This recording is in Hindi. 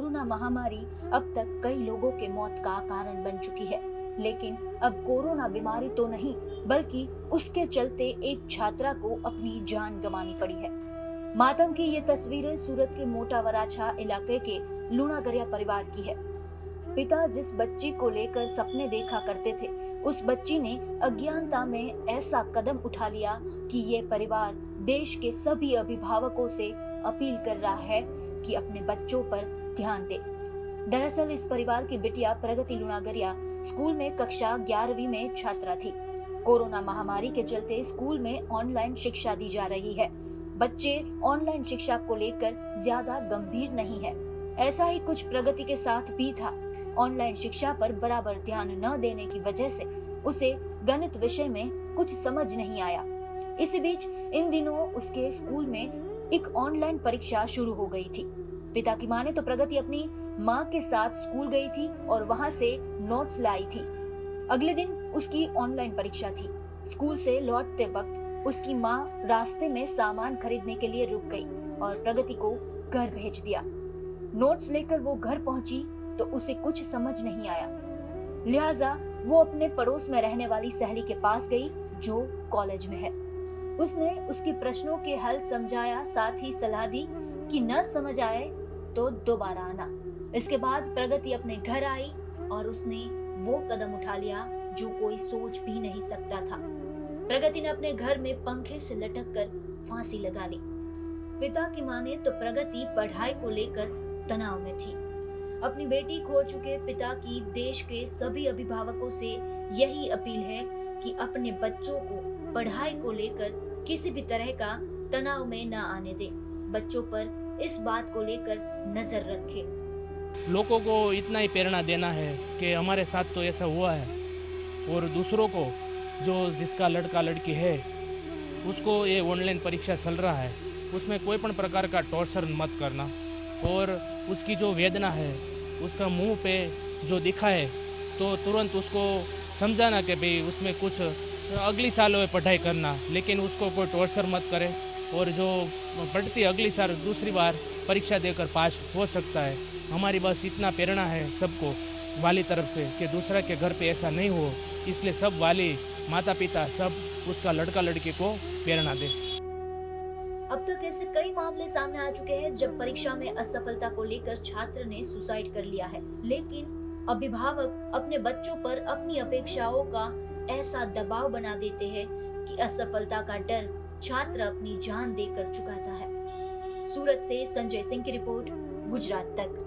कोरोना महामारी अब तक कई लोगों के मौत का कारण बन चुकी है, लेकिन अब कोरोना बीमारी तो नहीं बल्कि उसके चलते एक छात्रा को अपनी जान गंवानी पड़ी है। मातम की ये तस्वीरें सूरत के मोटा वराछा इलाके के लूणागरिया परिवार की है। पिता जिस बच्ची को लेकर सपने देखा करते थे, उस बच्ची ने अज्ञानता में ऐसा कदम उठा लिया कि ये परिवार देश के सभी अभिभावकों से अपील कर रहा है कि अपने बच्चों पर ध्यान दे। दरअसल इस परिवार की बिटिया प्रगति लूणागरिया स्कूल में कक्षा 11वीं में छात्रा थी। कोरोना महामारी के चलते स्कूल में ऑनलाइन शिक्षा दी जा रही है। बच्चे ऑनलाइन शिक्षा को लेकर ज्यादा गंभीर नहीं है। ऐसा ही कुछ प्रगति के साथ भी था। ऑनलाइन शिक्षा पर बराबर ध्यान न देने की वजह से उसे गणित विषय में कुछ समझ नहीं आया। इसी बीच इन दिनों उसके स्कूल में एक ऑनलाइन परीक्षा शुरू हो गई थी। पिता की माने तो प्रगति अपनी माँ के साथ स्कूल गई थी और वहां से नोट्स लाई थी। अगले दिन उसकी ऑनलाइन परीक्षा थी। स्कूल से लौटते वक्त उसकी माँ रास्ते में सामान खरीदने के लिए रुक गई और प्रगति को घर भेज दिया। नोट्स लेकर वो घर पहुंची तो उसे कुछ समझ नहीं आया, लिहाजा वो अपने पड़ोस में रहने वाली सहेली के पास गई जो कॉलेज में है। उसने उसके प्रश्नों के हल समझाया, साथ ही सलाह दी कि न समझ आए तो दोबारा आना। इसके बाद प्रगति अपने घर आई और उसने वो कदम उठा लिया जो कोई सोच भी नहीं सकता था। प्रगति ने अपने घर में पंखे से लटक कर फांसी लगा ली। पिता की माने तो प्रगति पढ़ाई को लेकर तनाव में थी। अपनी बेटी खो चुके पिता की देश के सभी अभिभावकों से यही अपील है कि अपने बच्चों को पढ़ाई को लेकर किसी भी तरह का तनाव में न आने दे। बच्चों पर इस बात को लेकर नजर रखे। लोगों को इतना ही प्रेरणा देना है कि हमारे साथ तो ऐसा हुआ है, और दूसरों को जो जिसका लड़का लड़की है उसको ये ऑनलाइन परीक्षा चल रहा है, उसमें कोई पण प्रकार का टॉर्चर मत करना, और उसकी जो वेदना है उसका मुंह पे जो दिखा है तो तुरंत उसको समझाना कि भाई उसमें कुछ अगली साल में पढ़ाई करना, लेकिन उसको कोई टॉर्चर मत करे। और जो पढ़ती अगली साल दूसरी बार परीक्षा देकर पास हो सकता है। हमारी बस इतना प्रेरणा है सबको वाली तरफ से कि दूसरा के घर पे ऐसा नहीं हो, इसलिए सब वाली माता पिता सब उसका लड़का लड़की को प्रेरणा दे। अब तक ऐसे कई मामले सामने आ चुके हैं जब परीक्षा में असफलता को लेकर छात्र ने सुसाइड कर लिया है, लेकिन अभिभावक अपने बच्चों पर अपनी अपेक्षाओं का ऐसा दबाव बना देते हैं कि असफलता का डर छात्र अपनी जान देकर चुकाता है। सूरत से संजय सिंह की रिपोर्ट, गुजरात तक।